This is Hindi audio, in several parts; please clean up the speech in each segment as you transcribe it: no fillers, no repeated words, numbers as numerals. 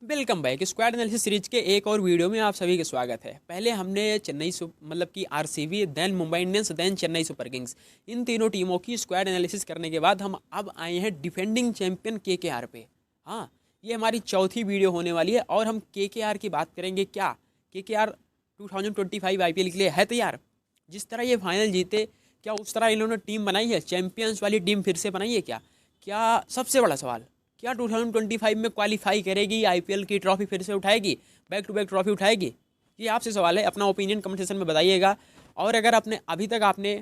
Welcome back. Squad analysis series के एक और वीडियो में आप सभी का स्वागत है। पहले हमने चेन्नई मतलब कि RCB, then Mumbai Indians, then Chennai Super Kings, इन तीनों टीमों की स्क्वाड एनालिसिस करने के बाद हम अब आए हैं डिफेंडिंग चैंपियन केकेआर पे। हाँ, ये हमारी चौथी वीडियो होने वाली है और हम केकेआर की बात करेंगे। क्या केकेआर 2025 आईपीएल के लिए है तैयार? जिस तरह ये फाइनल जीते, क्या उस तरह इन्होंने टीम बनाई है? चैंपियंस वाली टीम फिर से बनाई है क्या? क्या सबसे बड़ा सवाल, क्या 2025 में क्वालिफाई करेगी? आईपीएल की ट्रॉफी फिर से उठाएगी? बैक टू बैक ट्रॉफी उठाएगी? ये आपसे सवाल है। अपना ओपिनियन कमेंट सेक्शन में बताइएगा। और अगर अभी तक आपने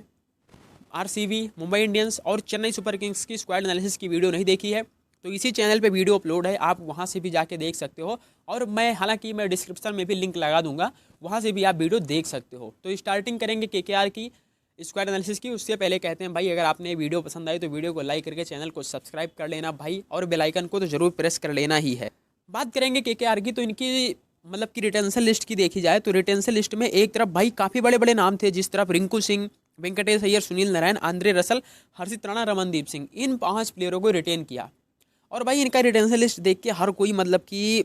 आरसीबी, मुंबई इंडियंस और चेन्नई सुपर किंग्स की स्क्वाड एनालिसिस की वीडियो नहीं देखी है तो इसी चैनल पे वीडियो अपलोड है, आप वहाँ से भी जाके देख सकते हो। और हालांकि मैं डिस्क्रिप्शन में भी लिंक लगा दूंगा, वहाँ से भी आप वीडियो देख सकते हो। तो स्टार्टिंग करेंगे केकेआर की स्क्वाड एनालिसिस की। उससे पहले कहते हैं भाई, अगर आपने वीडियो पसंद आई तो वीडियो को लाइक करके चैनल को सब्सक्राइब कर लेना भाई, और बेल आइकन को तो जरूर प्रेस कर लेना ही है। बात करेंगे केकेआर की, तो इनकी मतलब कि रिटेंशन लिस्ट की देखी जाए तो रिटेंशन लिस्ट में एक तरफ भाई काफ़ी बड़े बड़े नाम थे, जिस तरफ रिंकू सिंह, वेंकटेश अय्यर, सुनील नारायण, आंद्रे रसल, हर्षित राणा, रमनदीप सिंह, इन 5 प्लेयरों को रिटेन किया। और भाई इनका रिटेंशन लिस्ट देख के हर कोई मतलब कि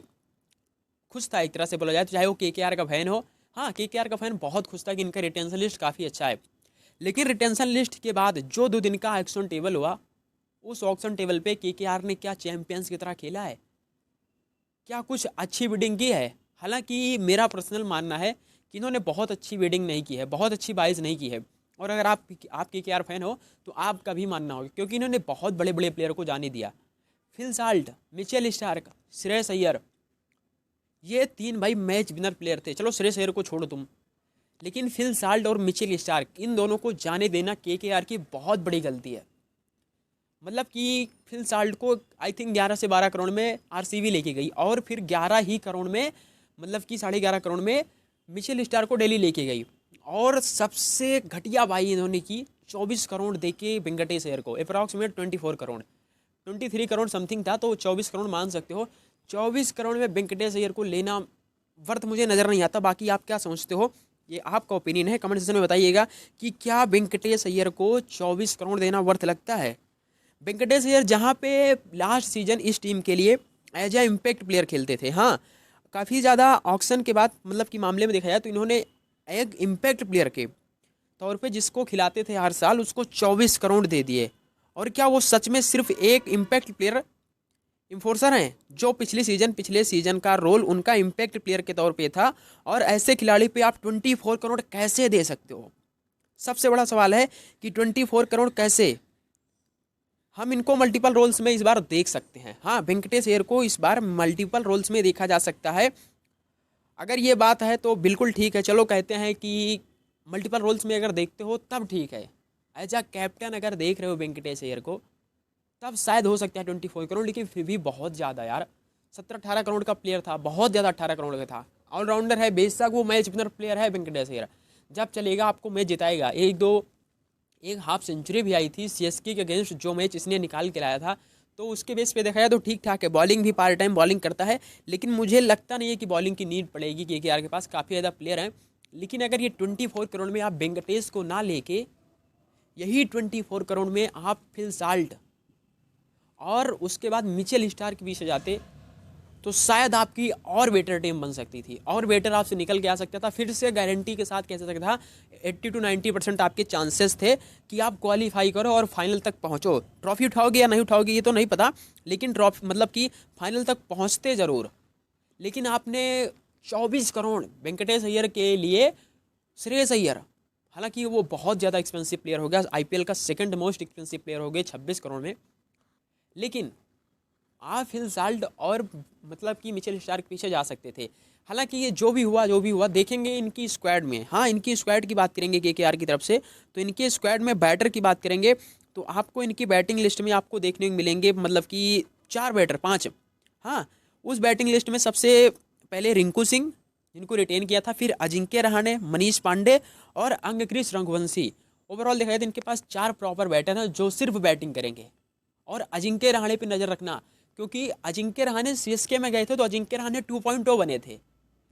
खुश था, एक तरह से बोला जाए तो, चाहे वो केकेआर का फैन हो। हाँ, केकेआर का फैन बहुत खुश था कि इनका रिटेंशन लिस्ट काफ़ी अच्छा है। लेकिन रिटेंशन लिस्ट के बाद जो 2 दिन का ऑक्शन टेबल हुआ, उस ऑक्शन टेबल पे केकेआर ने क्या चैंपियंस की तरह खेला है? क्या कुछ अच्छी बिडिंग की है? हालांकि मेरा पर्सनल मानना है कि इन्होंने बहुत अच्छी बिडिंग नहीं की है, बहुत अच्छी बाइज नहीं की है। और अगर आप केकेआर फैन हो तो आपका भी मानना होगा, क्योंकि इन्होंने बहुत बड़े बड़े प्लेयर को जाने दिया। Phil Salt, Mitchell Starc, Shreyas Iyer, ये 3 भाई मैच विनर प्लेयर थे। चलो श्रेयस अय्यर को छोड़ो तुम, लेकिन फिल साल्ट और मिचेल स्टार्क, इन दोनों को जाने देना केकेआर की बहुत बड़ी गलती है। मतलब कि फिल साल्ट को आई थिंक 11 से 12 करोड़ में आरसीबी लेके गई, और फिर 11 ही करोड़ में, मतलब कि 11.5 करोड़ में मिचेल स्टार को दिल्ली लेके गई। और सबसे घटिया बाई इन्होंने की 24 करोड़ दे के वेंकटेश अय्यर को, अप्रॉक्सीमेट 24 करोड़, 23 करोड़ समथिंग था, तो 24 करोड़ मान सकते हो। 24 करोड़ में वेंकटेश अय्यर को लेना वर्थ मुझे नज़र नहीं आता। बाकी आप क्या समझते हो, ये आपका ओपिनियन है, कमेंट सेक्शन में बताइएगा कि क्या वेंकटेश अय्यर को 24 करोड़ देना वर्थ लगता है? वेंकटेश अय्यर जहाँ पे लास्ट सीजन इस टीम के लिए एज ए इम्पैक्ट प्लेयर खेलते थे, हाँ, काफ़ी ज़्यादा ऑक्शन के बाद मतलब कि मामले में देखा जाए तो इन्होंने एक इम्पैक्ट प्लेयर के तौर पे जिसको खिलाते थे हर साल, उसको 24 करोड़ दे दिए। और क्या वो सच में सिर्फ एक इम्पैक्ट प्लेयर इन्फोर्सर हैं, जो पिछले सीजन का रोल उनका इम्पैक्ट प्लेयर के तौर पे था? और ऐसे खिलाड़ी पे आप 24 करोड़ कैसे दे सकते हो? सबसे बड़ा सवाल है कि 24 करोड़ कैसे? हम इनको मल्टीपल रोल्स में इस बार देख सकते हैं। हाँ, वेंकटेश अय्यर को इस बार मल्टीपल रोल्स में देखा जा सकता है। अगर ये बात है तो बिल्कुल ठीक है, चलो कहते हैं कि मल्टीपल रोल्स में अगर देखते हो तब ठीक है। एज अ कैप्टन अगर देख रहे हो वेंकटेश अय्यर को, तब शायद हो सकता है 24 करोड़, लेकिन फिर भी बहुत ज़्यादा यार। 17-18 करोड़ का प्लेयर था, बहुत ज़्यादा 18 करोड़ का था। ऑलराउंडर है, बेशक वो मैच विनर प्लेयर है वेंकटेश अय्यर, जब चलेगा आपको मैच जिताएगा। एक हाफ सेंचुरी भी आई थी सीएसके के अगेंस्ट, जो मैच इसने निकाल के लाया था। तो उसके बेस पे देखा जाए तो ठीक ठाक है। बॉलिंग भी पार्ट टाइम बॉलिंग करता है, लेकिन मुझे लगता नहीं है कि बॉलिंग की नीड पड़ेगी, केकेआर के पास काफ़ी ज़्यादा प्लेयर हैं। लेकिन अगर ये 24 करोड़ में आप वेंकटेश को ना लेके, यही 24 करोड़ में आप फिल साल्ट और उसके बाद मिचेल स्टार के बीच जाते, तो शायद आपकी और बेटर टीम बन सकती थी, और बेटर आपसे निकल के आ सकता था। फिर से गारंटी के साथ कह सकता था 80-90% आपके चांसेस थे कि आप क्वालिफाई करो और फाइनल तक पहुंचो। ट्रॉफी उठाओगे या नहीं उठाओगे ये तो नहीं पता, लेकिन ट्रॉफी मतलब कि फाइनल तक पहुंचते ज़रूर। लेकिन आपने 24 करोड़ वेंकटेश अय्यर के लिए, श्रेयस अय्यर, हालांकि वो बहुत ज़्यादा एक्सपेंसिव प्लेयर हो गया, आईपीएल का सेकंड मोस्ट एक्सपेंसिव प्लेयर हो गए 26 करोड़ में, लेकिन आप फिल साल्ट और मतलब कि मिचेल स्टार के पीछे जा सकते थे। हालांकि ये जो भी हुआ देखेंगे इनकी स्क्वाड में। हाँ, इनकी स्क्वाड की बात करेंगे केकेआर की तरफ से, तो इनके स्क्वाड में बैटर की बात करेंगे तो आपको इनकी बैटिंग लिस्ट में आपको देखने को मिलेंगे मतलब कि 4 बैटर, 5। हाँ, उस बैटिंग लिस्ट में सबसे पहले रिंकू सिंह, जिनको रिटेन किया था, फिर अजिंक्य रहाणे, मनीष पांडे और अंगक्रिस रघुवंशी। ओवरऑल देखा जाए तो इनके पास 4 प्रॉपर बैटर हैं जो सिर्फ बैटिंग करेंगे। और अजिंक्य रहाणे पे नज़र रखना, क्योंकि अजिंक्य रहाणे सीएसके में गए थे तो अजिंक्य रहाणे 2.0 बने थे।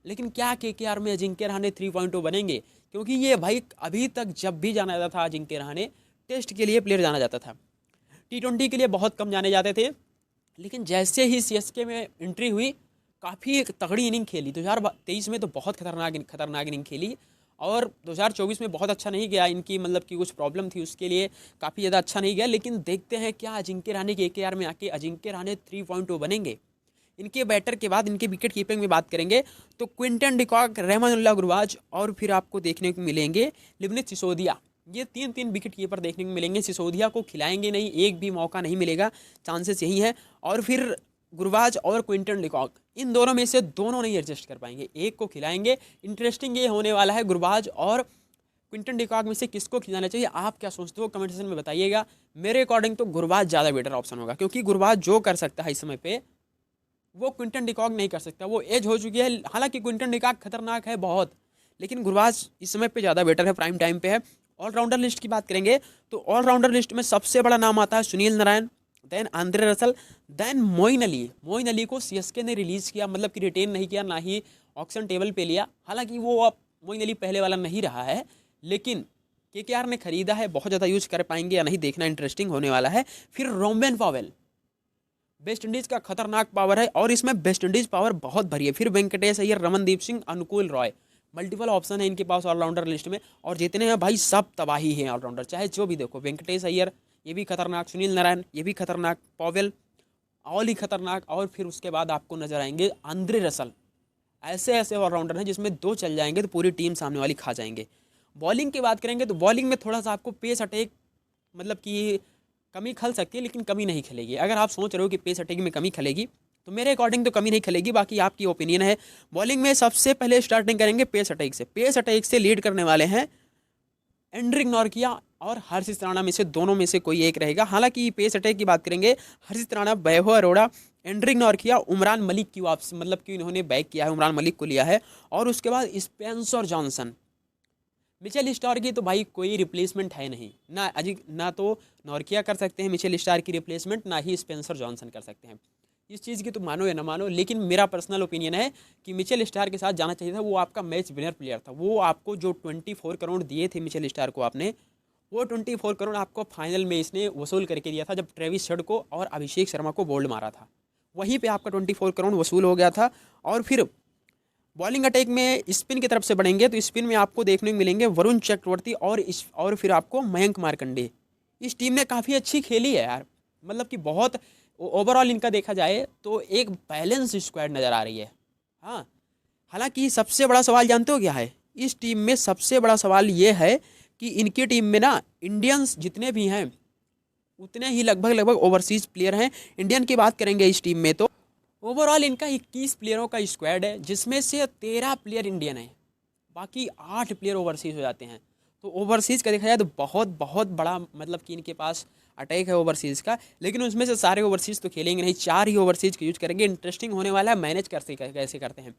लेकिन क्या केकेआर में अजिंक्य रहाणे 3.0 बनेंगे? क्योंकि ये भाई अभी तक जब भी जाना जाता था अजिंक्य रहाणे, टेस्ट के लिए प्लेयर जाना जाता था, T20 के लिए बहुत कम जाने जाते थे। लेकिन जैसे ही सीएसके में एंट्री हुई, काफ़ी तगड़ी इनिंग खेली। 2023 में तो बहुत खतरनाक इनिंग खेली और 2024 में बहुत अच्छा नहीं गया। इनकी मतलब कि कुछ प्रॉब्लम थी, उसके लिए काफ़ी ज़्यादा अच्छा नहीं गया। लेकिन देखते हैं क्या अजिंक्य रहाणे के केकेआर में आके अजिंक्य रहाणे 3.0 बनेंगे। इनके बैटर के बाद इनके विकेट कीपिंग में बात करेंगे तो क्विंटन डिकॉक, रहमानुल्लाह गुरबाज और फिर आपको देखने को मिलेंगे लिबनेथ सिसोदिया। ये तीन तीन विकेट कीपर देखने को मिलेंगे। सिसोदिया को खिलाएंगे नहीं, एक भी मौका नहीं मिलेगा, चांसेस यही है। और फिर गुरबाज और क्विंटन डिकॉक, इन दोनों में से दोनों नहीं एडजस्ट कर पाएंगे, एक को खिलाएंगे। इंटरेस्टिंग ये होने वाला है गुरबाज और क्विंटन डिकॉक में से किसको खिलाना चाहिए। आप क्या सोचते हो कमेंट सेक्शन में बताइएगा। मेरे अकॉर्डिंग तो गुरबाज ज़्यादा बेटर ऑप्शन होगा, क्योंकि गुरबाज जो कर सकता है इस समय पे वो क्विंटन डिकॉक नहीं कर सकता। वो एज हो चुकी है, हालांकि क्विंटन डिकॉक खतरनाक है बहुत, लेकिन गुरबाज इस समय पे ज़्यादा बेटर है, प्राइम टाइम पे है। ऑलराउंडर लिस्ट की बात करेंगे तो ऑलराउंडर लिस्ट में सबसे बड़ा नाम आता है Sunil Narine, then Andre Russell, then Moeen Ali. Moeen Ali को सीएसके ने रिलीज़ किया, मतलब कि रिटेन नहीं किया, ना ही ऑक्शन टेबल पे लिया। हालांकि वो अब मोइन अली पहले वाला नहीं रहा है, लेकिन केकेआर ने खरीदा है, बहुत ज़्यादा यूज कर पाएंगे या नहीं देखना इंटरेस्टिंग होने वाला है। फिर रोम्बेन पॉवेल, वेस्ट इंडीज़ का खतरनाक पावर है और इसमें वेस्ट इंडीज़ पावर बहुत भरी है। फिर वेंकटेश अय्यर, रमनदीप सिंह, अनुकूल रॉय, मल्टीपल ऑप्शन है इनके पास ऑलराउंडर लिस्ट में। और जितने हैं भाई सब तबाही हैं ऑलराउंडर, चाहे जो भी देखो। वेंकटेश अय्यर ये भी खतरनाक, सुनील नारायण ये भी खतरनाक, पॉवेल ऑल ही खतरनाक। और फिर उसके बाद आपको नजर आएंगे आंद्रे रसल। ऐसे ऐसे ऑलराउंडर हैं जिसमें दो चल जाएंगे तो पूरी टीम सामने वाली खा जाएंगे। बॉलिंग की बात करेंगे तो बॉलिंग में थोड़ा सा आपको पेस अटैक मतलब कि कमी खल सकती है, लेकिन कमी नहीं खलेगी। अगर आप सोच रहे हो कि पेस अटैक में कमी खलेगी तो मेरे अकॉर्डिंग तो कमी नहीं खलेगी, बाकी आपकी ओपिनियन है। बॉलिंग में सबसे पहले स्टार्टिंग करेंगे पेस अटैक से। पेस अटैक से लीड करने वाले हैं एंड्रिक नॉर्किया और हर्षित राणा, में से दोनों में से कोई एक रहेगा। हालांकि पेस अटैक की बात करेंगे, हर्षित राणा, वैभव अरोड़ा, एंड्रिक नॉर्किया, उमरान मलिक की वापसी, मतलब कि इन्होंने बैक किया है, उमरान मलिक को लिया है। और उसके बाद स्पेंसर जॉनसन। मिचेल स्टार की तो भाई कोई रिप्लेसमेंट है नहीं, ना अजिंक, ना तो नॉर्किया कर सकते हैं मिचेल स्टार की रिप्लेसमेंट, ना ही स्पेंसर जॉनसन कर सकते हैं। इस चीज़ की तो मानो या ना मानो, लेकिन मेरा पर्सनल ओपिनियन है कि मिचेल स्टार के साथ जाना चाहिए था। वो आपका मैच विनर प्लेयर था। वो आपको जो 24 करोड़ दिए थे मिचेल स्टार को आपने, वो 24 करोड़ आपको फाइनल में इसने वसूल करके दिया था, जब ट्रेविस हेड को और अभिषेक शर्मा को बोल्ड मारा था। वहीं पे आपका 24 करोड़ वसूल हो गया था। और फिर बॉलिंग अटैक में स्पिन की तरफ से बढ़ेंगे तो स्पिन में आपको देखने को मिलेंगे वरुण चक्रवर्ती और फिर आपको मयंक मार्कंडे। इस टीम ने काफ़ी अच्छी खेली है यार, मतलब कि बहुत ओवरऑल इनका देखा जाए तो एक बैलेंस स्क्वाड नज़र आ रही है। हाँ, हालांकि सबसे बड़ा सवाल जानते हो क्या है इस टीम में? सबसे बड़ा सवाल ये है कि इनकी टीम में ना इंडियंस जितने भी हैं उतने ही लगभग ओवरसीज प्लेयर हैं। इंडियन की बात करेंगे इस टीम में तो ओवरऑल इनका 21 प्लेयरों का स्क्वाड है, जिसमें से 13 प्लेयर इंडियन हैं, बाकी 8 प्लेयर ओवरसीज हो जाते हैं। तो ओवरसीज़ का देखा जाए तो बहुत बहुत बड़ा मतलब कि इनके पास अटैक है ओवरसीज़ का। लेकिन उसमें से सारे ओवरसीज़ तो खेलेंगे नहीं, 4 ही ओवरसीज़ का यूज करेंगे। इंटरेस्टिंग होने वाला है मैनेज कैसे करते हैं।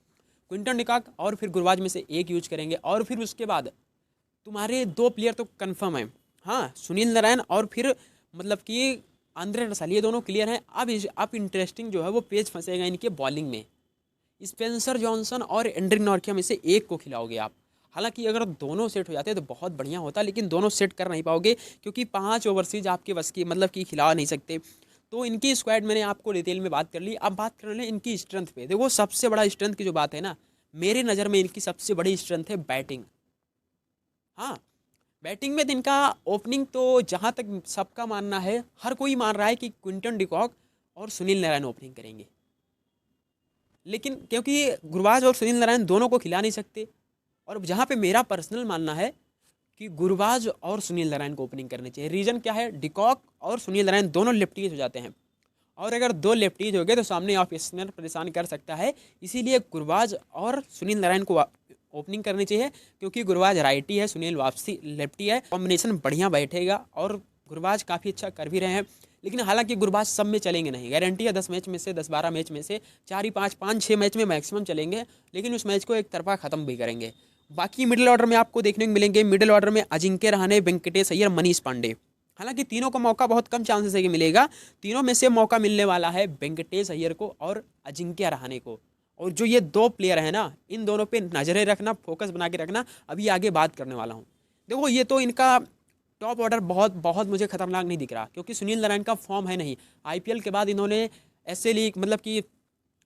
क्विंटन डिकॉक और फिर गुरबाज में से एक यूज करेंगे। और फिर उसके बाद तुम्हारे 2 प्लेयर तो कन्फर्म है, हाँ, सुनील नारायण और फिर मतलब कि आंद्रे रसल, ये दोनों क्लियर हैं। अब इंटरेस्टिंग जो है वो पेज फंसेगा इनके बॉलिंग में। स्पेंसर जॉनसन और एंड्रिक नॉर्किया में से एक को खिलाओगे आप। हालांकि अगर दोनों सेट हो जाते तो बहुत बढ़िया होता, लेकिन दोनों सेट कर नहीं पाओगे क्योंकि 5 ओवरसीज आपके बस की मतलब कि खिला नहीं सकते। तो इनकी स्क्वाड मैंने आपको डिटेल में बात कर ली। अब बात कर लें इनकी स्ट्रेंथ पे। देखो सबसे बड़ा स्ट्रेंथ की जो बात है ना, मेरे नज़र में इनकी सबसे बड़ी स्ट्रेंथ है बैटिंग। हाँ, बैटिंग में इनका ओपनिंग तो जहाँ तक सबका मानना है, हर कोई मान रहा है कि क्विंटन डिकॉक और सुनील नारायण ओपनिंग करेंगे। लेकिन क्योंकि गुरबाज और सुनील नारायण दोनों को खिला नहीं सकते, और जहाँ पे मेरा पर्सनल मानना है कि गुरबाज और सुनील नारायण को ओपनिंग करनी चाहिए। रीज़न क्या है, डिकॉक और सुनील नारायण दोनों लेफ्टीज हो जाते हैं, और अगर 2 लेफ्टीज हो गए तो सामने ऑफ स्पिनर परेशान कर सकता है। इसीलिए गुरबाज और सुनील नारायण को ओपनिंग करनी चाहिए, क्योंकि गुरबाज राइटी है, सुनील वापसी लेफ्टी है, कॉम्बिनेशन बढ़िया बैठेगा। और गुरबाज काफ़ी अच्छा कर भी रहे हैं। लेकिन हालांकि गुरबाज सब में चलेंगे नहीं, गारंटी है 10 मैच में से 10-12 मैच में से 4 ही 5-6 मैच में मैक्सिमम चलेंगे, लेकिन उस मैच को एक तरफा ख़त्म भी करेंगे। बाकी मिडिल ऑर्डर में आपको देखने को मिलेंगे, मिडिल ऑर्डर में अजिंक्य रहाणे, वेंकटेश अय्यर, मनीष पांडे। हालांकि तीनों का मौका बहुत कम चांसेस है कि मिलेगा। तीनों में से मौका मिलने वाला है वेंकटेश अय्यर को और अजिंक्य रहाणे को। और जो ये 2 प्लेयर हैं ना, इन दोनों पे नजरें रखना, फोकस बना के रखना। अभी आगे बात करने वाला हूँ। देखो ये तो इनका टॉप ऑर्डर बहुत बहुत मुझे खतरनाक नहीं दिख रहा, क्योंकि सुनील नारायण का फॉर्म है नहीं। आईपीएल के बाद इन्होंने ऐसे लीग मतलब कि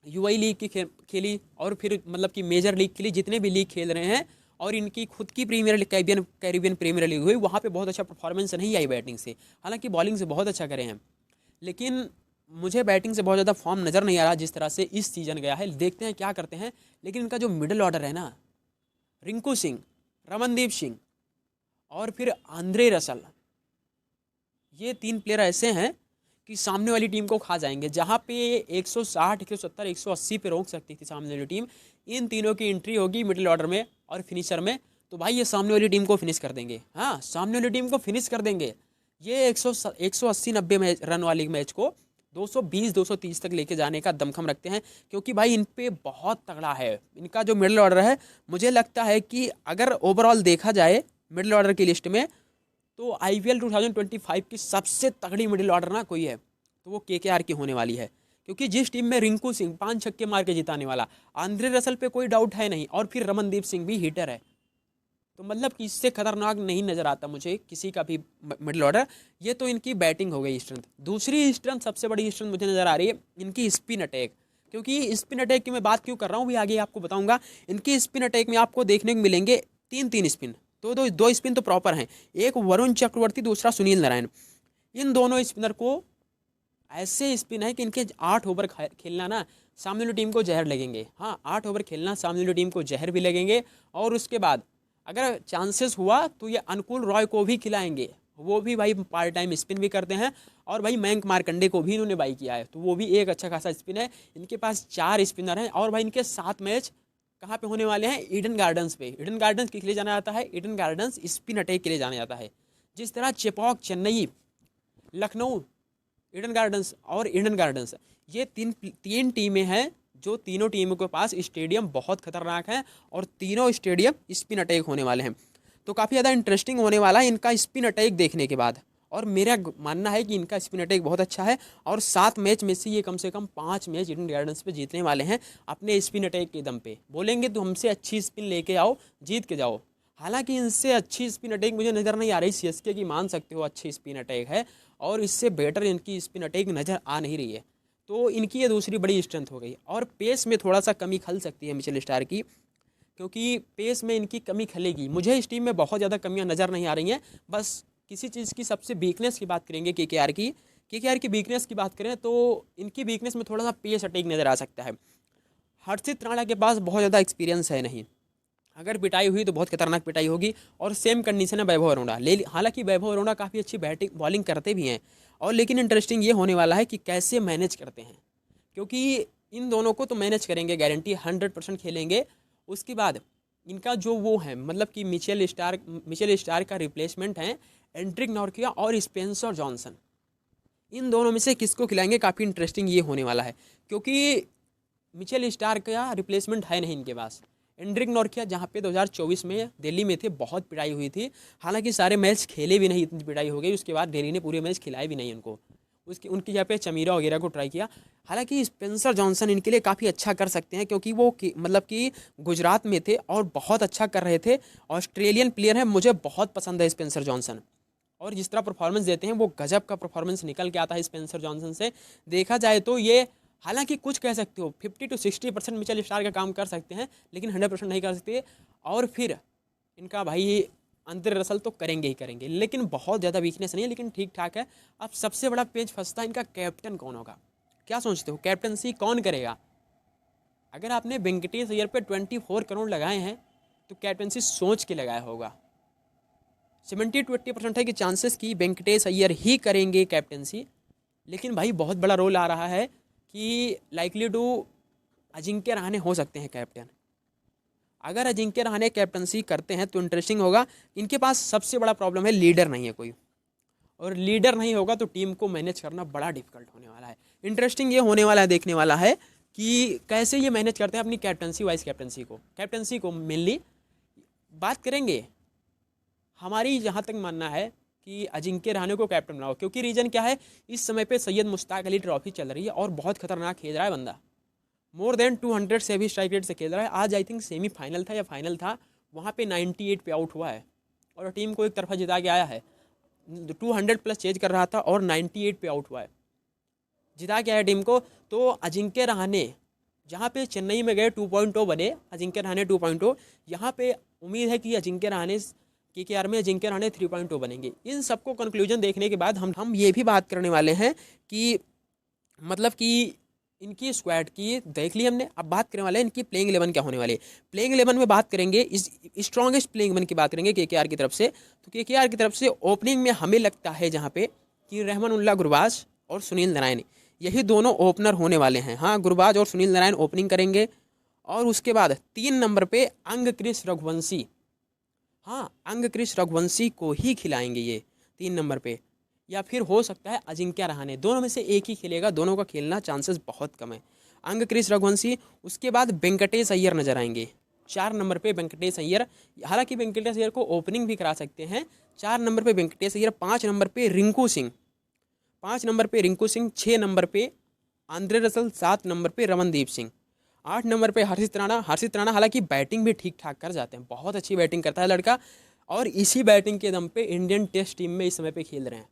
यूआई लीग की खेली और फिर मतलब कि मेजर लीग खेली, जितने भी लीग खेल रहे हैं, और इनकी खुद की premier league Caribbean Premier League हुई, वहाँ पे बहुत अच्छा परफॉर्मेंस नहीं आई बैटिंग से, हालांकि बॉलिंग से बहुत अच्छा करे हैं, लेकिन मुझे बैटिंग से बहुत ज़्यादा फॉर्म नज़र नहीं आ रहा जिस तरह से इस सीज़न गया है। देखते हैं क्या करते हैं। लेकिन इनका जो मिडिल ऑर्डर है ना, रिंकू सिंह, रमनदीप सिंह और फिर आंद्रे रसल, ये 3 प्लेयर ऐसे हैं कि सामने वाली टीम को खा जाएंगे। जहाँ पे 160, 170, 180 पे रोक सकती थी सामने वाली टीम, इन तीनों की एंट्री होगी मिडिल ऑर्डर में और फिनिशर में, तो भाई ये सामने वाली टीम को फिनिश कर देंगे। हाँ, सामने वाली टीम को फिनिश कर देंगे। ये 180-90 रन वाली मैच को 220-230 तक लेके जाने का दमखम रखते हैं, क्योंकि भाई इन पे बहुत तगड़ा है इनका जो मिडिल ऑर्डर है। मुझे लगता है कि अगर ओवरऑल देखा जाए मिडिल ऑर्डर की लिस्ट में, तो आईपीएल 2025 की सबसे तगड़ी मिडिल ऑर्डर ना कोई है तो वो केकेआर की होने वाली है, क्योंकि जिस टीम में रिंकू सिंह 5 छक्के मार के जिताने वाला, आंद्रे रसल पे कोई डाउट है नहीं, और फिर रमनदीप सिंह भी हिटर है, तो मतलब कि इससे खतरनाक नहीं नजर आता मुझे किसी का भी मिडिल ऑर्डर। ये तो इनकी बैटिंग हो गई स्ट्रेंथ। दूसरी स्ट्रेंथ, सबसे बड़ी स्ट्रेंथ मुझे नजर आ रही है इनकी स्पिन अटैक, क्योंकि स्पिन अटैक की मैं बात क्यों कर रहा हूँ भी आगे आपको बताऊंगा। इनकी स्पिन अटैक में आपको देखने को मिलेंगे 3-3 स्पिन, दो स्पिन तो प्रॉपर हैं, एक वरुण चक्रवर्ती, दूसरा सुनील नारायण। इन दोनों स्पिनर को ऐसे स्पिन है कि इनके 8 ओवर खेलना ना सामने वाली टीम को जहर लगेंगे। हाँ, 8 ओवर खेलना सामने वाली टीम को जहर भी लगेंगे, और उसके बाद अगर चांसेस हुआ तो ये अनुकूल रॉय को भी खिलाएंगे, वो भी भाई पार्ट टाइम स्पिन भी करते हैं, और भाई मयंक मार्कंडे को भी इन्होंने बाई किया है, तो वो भी एक अच्छा खासा स्पिन है। इनके पास 4 स्पिनर हैं, और भाई इनके 7 मैच कहाँ पे होने वाले हैं? ईडन गार्डन्स पे। ईडन गार्डन्स के लिए जाना जाता है, ईडन गार्डन्स स्पिन अटैक के लिए जाना जाता है। जिस तरह चेपॉक, चेन्नई, लखनऊ, ईडन गार्डन्स और ईडन गार्डन्स, ये तीन टीमें हैं जो तीनों टीमों के पास स्टेडियम बहुत खतरनाक है, और तीनों स्टेडियम स्पिन अटैक होने वाले हैं। तो काफ़ी ज़्यादा इंटरेस्टिंग होने वाला है इनका स्पिन अटैक देखने के बाद, और मेरा मानना है कि इनका स्पिन अटैक बहुत अच्छा है, और 7 मैच में से ये कम से कम 5 मैच ईडन गार्डन्स पे जीतने वाले हैं अपने स्पिन अटैक के दम पे। बोलेंगे तो हमसे अच्छी स्पिन लेके आओ, जीत के जाओ। हालांकि इनसे अच्छी स्पिन अटैक मुझे नज़र नहीं आ रही। सीएसके की मान सकते हो अच्छी स्पिन अटैक है, और इससे बेटर इनकी स्पिन अटैक नज़र आ नहीं रही है, तो इनकी ये दूसरी बड़ी स्ट्रेंथ हो गई। और पेस में थोड़ा सा कमी खल सकती है मिचेल स्टार की, क्योंकि पेस में इनकी कमी खलेगी। मुझे इस टीम में बहुत ज़्यादा कमियां नज़र नहीं आ रही हैं। बस किसी चीज़ की सबसे वीकनेस की बात करेंगे, केकेआर की वीकनेस की बात करें तो इनकी वीकनेस में थोड़ा सा पेस अटैक नज़र आ सकता है। हर्षित राणा के पास बहुत ज़्यादा एक्सपीरियंस है नहीं, अगर पिटाई हुई तो बहुत खतरनाक पिटाई होगी, और सेम कंडीशन है वैभव अरोड़ा। हालांकि वैभव अरोड़ा काफ़ी अच्छी बैटिंग बॉलिंग करते भी हैं, और लेकिन इंटरेस्टिंग ये होने वाला है कि कैसे मैनेज करते हैं, क्योंकि इन दोनों को तो मैनेज करेंगे गारंटी, 100% खेलेंगे। उसके बाद इनका जो वो है मतलब कि मिचेल स्टार का रिप्लेसमेंट है एंड्रिक नॉर्किया और स्पेंसर जॉनसन, इन दोनों में से किसको खिलाएंगे, काफ़ी इंटरेस्टिंग ये होने वाला है, क्योंकि मिचेल स्टार का रिप्लेसमेंट है नहीं इनके पास। एंड्रिक नॉर्किया जहाँ पे 2024 में दिल्ली में थे, बहुत पिटाई हुई थी, हालांकि सारे मैच खेले भी नहीं, इतनी पिटाई हो गई, उसके बाद दिल्ली ने पूरे मैच खिलाए भी नहीं उनको, उनकी जगह पे चमीरा वगैरह को ट्राई किया। हालांकि स्पेंसर जॉनसन इनके लिए काफ़ी अच्छा कर सकते हैं, क्योंकि वो मतलब कि गुजरात में थे और बहुत अच्छा कर रहे थे। ऑस्ट्रेलियन प्लेयर है, मुझे बहुत पसंद है स्पेंसर जॉनसन, और जिस तरह परफॉर्मेंस देते हैं वो गजब का परफॉर्मेंस निकल के आता है स्पेंसर जॉनसन से। देखा जाए तो ये, हालांकि कुछ कह सकते हो 50 to 60% मिचेल स्टार का काम कर सकते हैं, लेकिन 100% नहीं कर सकते। और फिर इनका भाई आंद्रे रसल तो करेंगे ही करेंगे, लेकिन बहुत ज़्यादा वीकनेस नहीं है, लेकिन ठीक ठाक है। अब सबसे बड़ा पेज फंसता है इनका कैप्टन कौन होगा। क्या सोचते हो, कैप्टनसी कौन करेगा? अगर आपने वेंकटेश अय्यर पे 24 करोड़ लगाए हैं तो कैप्टनसी सोच के लगाया होगा। 70-80% है कि चांसेस की वेंकटेश अय्यर ही करेंगे कैप्टनसी, लेकिन भाई बहुत बड़ा रोल आ रहा है कि लाइकली टू अजिंक्य रहाणे हो सकते हैं कैप्टन। अगर अजिंक्य रहाणे कैप्टनसी करते हैं तो इंटरेस्टिंग होगा। इनके पास सबसे बड़ा प्रॉब्लम है लीडर नहीं है कोई, और लीडर नहीं होगा तो टीम को मैनेज करना बड़ा डिफिकल्ट होने वाला है। इंटरेस्टिंग ये होने वाला है, देखने वाला है कि कैसे ये मैनेज करते हैं अपनी कैप्टनसी वाइस कैप्टनसी को मेनली बात करेंगे। हमारी जहाँ तक मानना है कि अजिंक्य रहाणे को कैप्टन बनाओ, क्योंकि रीज़न क्या है, इस समय पे सैयद मुश्ताक अली ट्रॉफी चल रही है और बहुत खतरनाक खेल रहा है बंदा, मोर देन 200 से भी स्ट्राइक रेट से खेल रहा है। आज आई थिंक सेमीफाइनल था या फाइनल था, वहाँ पे 98 पे आउट हुआ है और टीम को एक तरफा जिता के आया है। 200+ चेज कर रहा था और 98 पे आउट हुआ है, जिता के आया टीम को। तो अजिंक्य रहाणे जहाँ पे चेन्नई में गए 2.0 बने, अजिंक्य रहाणे 2.0, यहाँ पे उम्मीद है कि अजिंक्य रहाणे केकेआर में अजिंक्य रहाणे 3.0 बनेंगे। इन सबको कंक्लूजन देखने के बाद हम ये भी बात करने वाले हैं कि मतलब कि इनकी स्क्वाड की देख ली हमने, अब बात करने वाले हैं इनकी प्लेइंग 11 क्या होने वाली है। प्लेइंग 11 में बात करेंगे, इस स्ट्रॉन्गेस्ट प्लेइंग 11 की बात करेंगे केकेआर की तरफ से। तो केकेआर की तरफ से ओपनिंग में हमें लगता है जहाँ पे कि रहमानुल्लाह गुरबाज और सुनील नारायण, यही दोनों ओपनर होने वाले हैं। हाँ, गुरबाज और सुनील नारायण ओपनिंग करेंगे। और उसके बाद 3 नंबर पे अंग क्रिस रघुवंशी, हाँ अंग क्रिस रघुवंशी को ही खिलाएंगे ये 3 नंबर पे, या फिर हो सकता है अजिंक्य रहाणे, दोनों में से एक ही खेलेगा, दोनों का खेलना चांसेस बहुत कम है। अंग क्रिस रघुवंशी, उसके बाद वेंकटेश अय्यर नजर आएंगे 4 नंबर पे वेंकटेश अय्यर, हालांकि वेंकटेश अय्यर को ओपनिंग भी करा सकते हैं। 4 नंबर पे वेंकटेश अय्यर, 5 नंबर पे रिंकू सिंह, 5 नंबर पे रिंकू सिंह, 6 नंबर पे आंद्रे रसल, 7 नंबर पे रमनदीप सिंह, 8 नंबर पे हर्षित राणा। हर्षित राणा हालांकि बैटिंग भी ठीक ठाक कर जाते हैं, बहुत अच्छी बैटिंग करता है लड़का, और इसी बैटिंग के दम पे इंडियन टेस्ट टीम में इस समय पे खेल रहे हैं।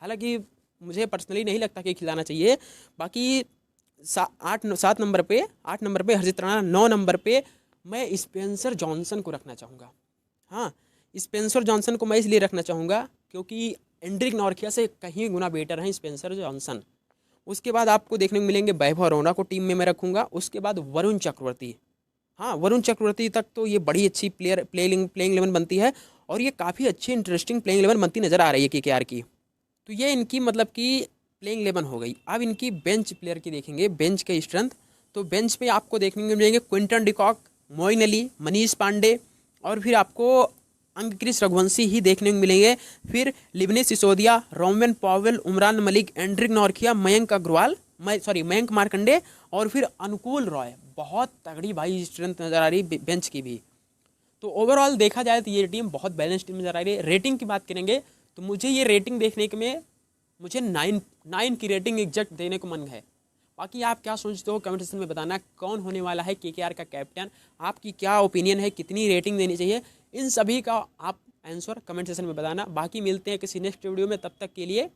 हालांकि मुझे पर्सनली नहीं लगता कि खिलाना चाहिए। बाकी 7 नंबर पे हर्षित राणा, 9 नंबर पे मैं स्पेंसर जॉनसन को रखना चाहूँगा। हाँ, स्पेंसर जॉनसन को मैं इसलिए रखना चाहूँगा क्योंकि एंड्रिक नॉर्किया से कहीं गुना बेटर हैं स्पेंसर जॉनसन। उसके बाद आपको देखने को मिलेंगे वैभव अरोड़ा को टीम में मैं रखूँगा। उसके बाद वरुण चक्रवर्ती, हाँ वरुण चक्रवर्ती तक तो ये बड़ी अच्छी प्लेइंग 11 बनती है, और ये काफ़ी अच्छी इंटरेस्टिंग प्लेइंग 11 बनती नज़र आ रही है केकेआर की। तो ये इनकी मतलब कि प्लेइंग 11 हो गई। अब इनकी बेंच प्लेयर की देखेंगे, बेंच के स्ट्रेंथ। तो बेंच पे आपको देखने को मिलेंगे क्विंटन डिकॉक, मोइन अली, मनीष पांडे, और फिर आपको अंग क्रिस रघुवंशी ही देखने को मिलेंगे। फिर Luvnith Sisodia, Rovman Powell, Umran Malik, Anrich Nortje, Mayank Agarwal, Mayank Markande, और फिर अनुकूल रॉय। बहुत तगड़ी भाई स्ट्रेंथ नज़र आ रही बेंच की भी। तो ओवरऑल देखा जाए तो ये टीम बहुत बैलेंस टीम नज़र आ रही है। रेटिंग की बात करेंगे तो मुझे ये रेटिंग देखने के में मुझे 9 की रेटिंग एग्जैक्ट देने को मन है। बाकी आप क्या सोचते हो कमेंट सेक्शन में बताना, कौन होने वाला है केकेआर का कैप्टन, आपकी क्या ओपिनियन है, कितनी रेटिंग देनी चाहिए, इन सभी का आप आंसर कमेंट सेक्शन में बताना। बाकी मिलते हैं किसी नेक्स्ट वीडियो में, तब तक के लिए